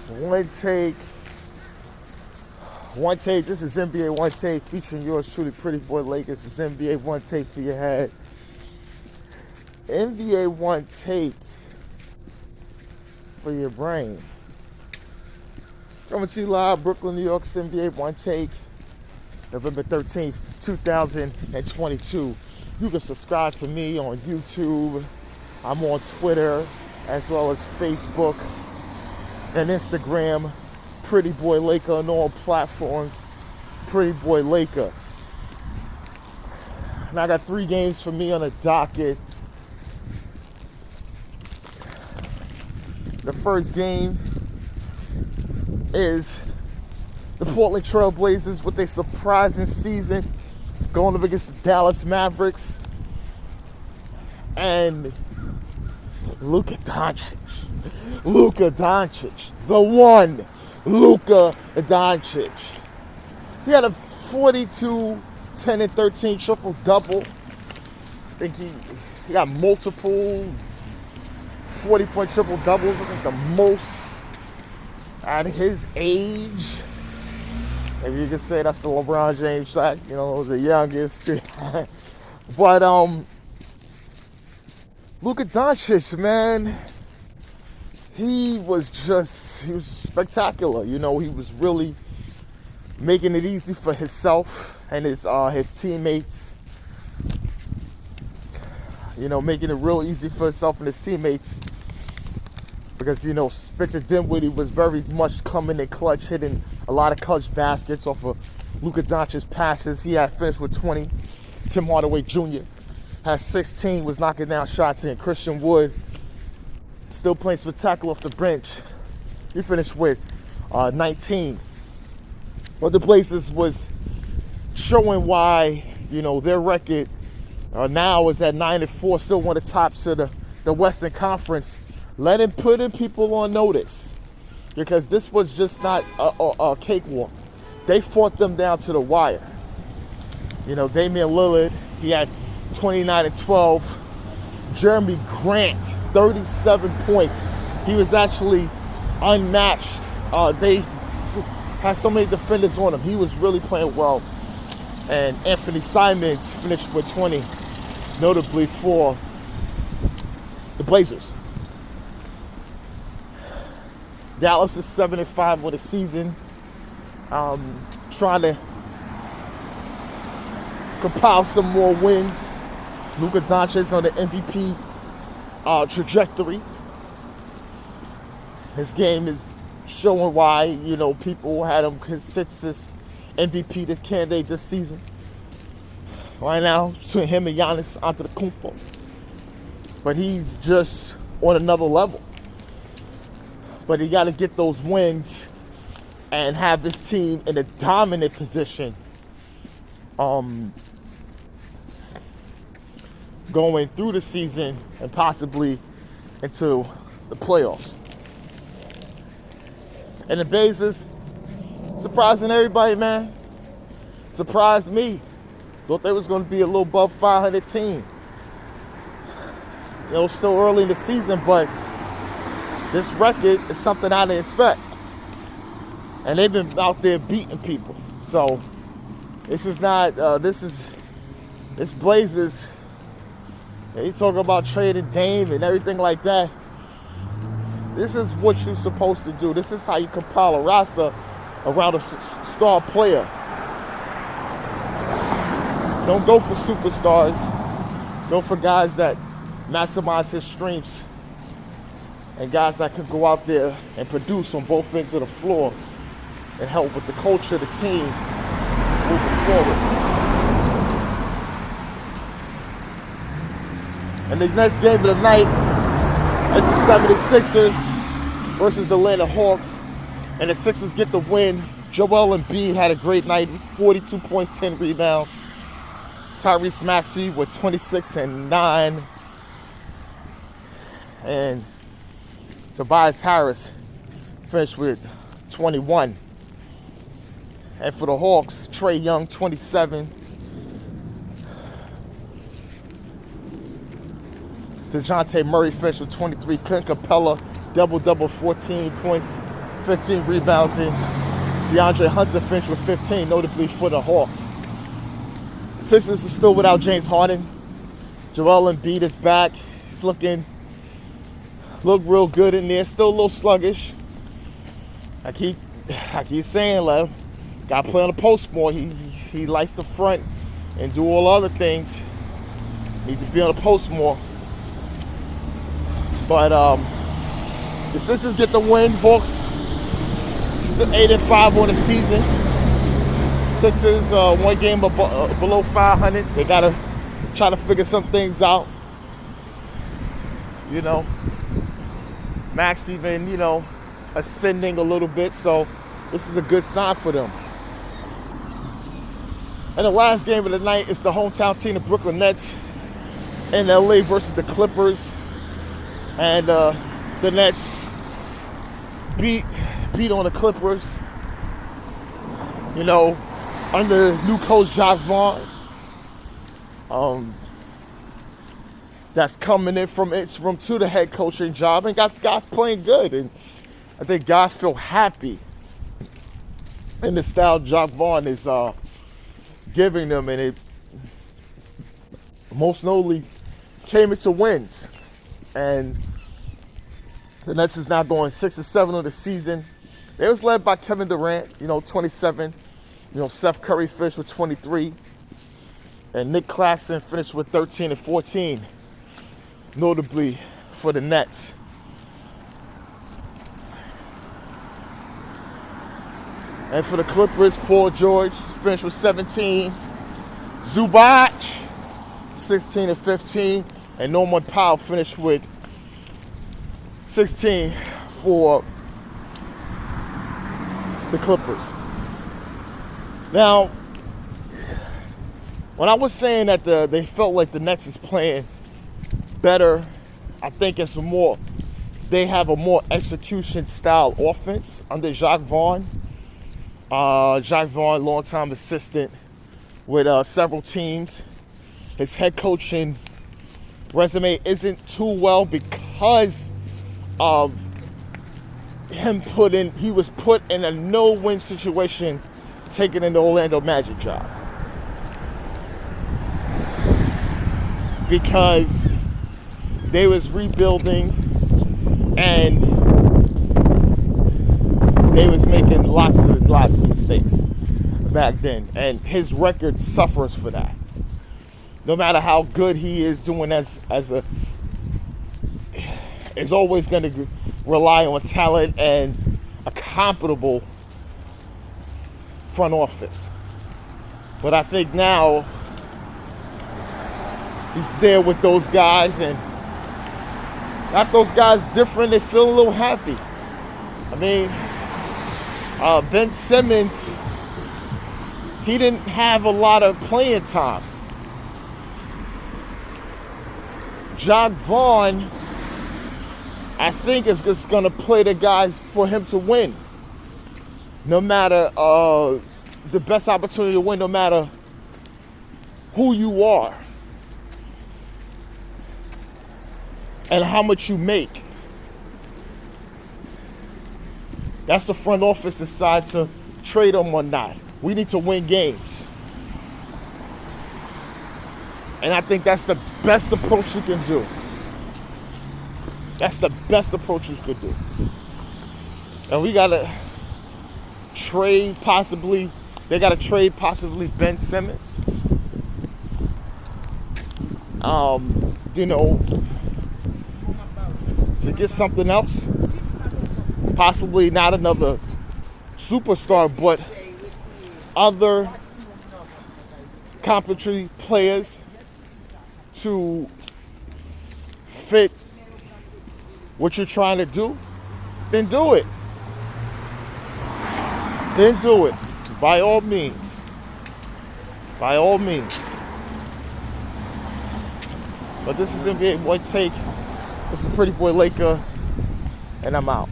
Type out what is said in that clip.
One take. One take. This is NBA One Take featuring yours truly, Pretty Boy Lakers. This is NBA One Take for your head. NBA One Take for your brain. Coming to you live, Brooklyn, New York. It's NBA One Take, November 13th, 2022. You can subscribe to me on YouTube. I'm on Twitter as well as Facebook and Instagram. Pretty Boy Laker on all platforms. Pretty Boy Laker. And I got 3 games for me on the docket. The first game is the Portland Trail Blazers with a surprising season going up against the Dallas Mavericks. And Luka Doncic. Luka Doncic. The one. Luka Doncic. He had a 42, 10, and 13 triple-double. I think he got multiple 40-point triple-doubles. I think the most at his age. Maybe you could say that's the LeBron James shot, you know, the youngest. But Luka Doncic, man, he was spectacular. You know, he was really making it easy for himself and his teammates. You know, making it real easy for himself and his teammates. Because, you know, Spencer Dinwiddie was very much coming in clutch, hitting a lot of clutch baskets off of Luka Doncic's passes. He had finished with 20. Tim Hardaway Jr. had 16, was knocking down shots in. Christian Wood still playing spectacular off the bench. He finished with 19. But the Blazers was showing why, you know, their record now is at 9-4, still one of the tops of the Western Conference. Putting people on notice, because this was just not a cakewalk. They fought them down to the wire. You know, Damian Lillard, he had 29 and 12. Jeremy Grant, 37 points. He was actually unmatched. They had so many defenders on him. He was really playing well. And Anthony Simons finished with 20, notably for the Blazers. Dallas is 7-5 with a season, trying to compile some more wins. Luka Doncic on the MVP trajectory. His game is showing why, you know, people had him consensus MVP this candidate this season. Right now, between him and Giannis Antetokounmpo. But he's just on another level. But he got to get those wins and have this team in a dominant position going through the season and possibly into the playoffs. And the Blazers, surprising everybody, man. Surprised me. Thought they was going to be a little above 500 team. You know, still early in the season, but this record is something I didn't expect. And they've been out there beating people. So this is not, this Blazers, they talk about trading Dame and everything like that. This is what you're supposed to do. This is how you compile a roster around a star player. Don't go for superstars. Go for guys that maximize his strengths and guys that can go out there and produce on both ends of the floor and help with the culture of the team moving forward. And the next game of the night is the 76ers versus the Atlanta Hawks. And the Sixers get the win. Joel Embiid had a great night, 42 points, 10 rebounds. Tyrese Maxey with 26 and 9. And Tobias Harris finished with 21. And for the Hawks, Trae Young, 27. DeJounte Murray finished with 23. Clint Capella, double-double, 14 points, 15 rebounds, and DeAndre Hunter finished with 15, notably for the Hawks. Sixers are still without James Harden. Joel Embiid is back. He's look real good in there. Still a little sluggish. I keep saying, Lev, gotta play on the post more. He likes the front and do all other things. Needs to be on the post more. But the Sixers get the win. Hawks still 8-5 on the season. Sixers one game below 500. They gotta try to figure some things out. You know, Max even, you know, ascending a little bit, so this is a good sign for them. And the last game of the night is the hometown team, the Brooklyn Nets, in LA versus the Clippers. And the Nets beat on the Clippers. You know, under new coach Jacque Vaughn. That's coming in from interim to the head coaching job, and got guys playing good. And I think guys feel happy in the style Jacque Vaughn is giving them, and it most notably came into wins. And the Nets is now going 6-7 on the season. They was led by Kevin Durant, you know, 27. You know, Seth Curry finished with 23. And Nick Claxton finished with 13 and 14, notably for the Nets. And for the Clippers, Paul George finished with 17. Zubac, 16 and 15. And Norman Powell finished with 16 for the Clippers. Now, when I was saying that they felt like the Nets is playing better, I think it's they have a more execution style offense under Jacque Vaughn. Jacque Vaughn, longtime assistant with several teams. His head coaching resume isn't too well because of him he was put in a no-win situation taking an Orlando Magic job. Because they was rebuilding and they was making lots of mistakes back then, and his record suffers for that. No matter how good he is doing is always going to rely on talent and a compatible front office. But I think now he's there with those guys, and got those guys different. They feel a little happy. I mean, Ben Simmons, he didn't have a lot of playing time. Jacque Vaughn, I think, is just going to play the guys for him to win. No matter the best opportunity to win, no matter who you are and how much you make. That's the front office decides to trade them or not. We need to win games. And I think that's the best approach you can do. That's the best approach you could do. And we got to trade possibly. They got to trade possibly Ben Simmons. You know, to get something else. Possibly not another superstar, but other complementary players to fit what you're trying to do, then do it. Then do it. By all means. By all means. But this is NBA Boy Take. This is Pretty Boy Laker, and I'm out.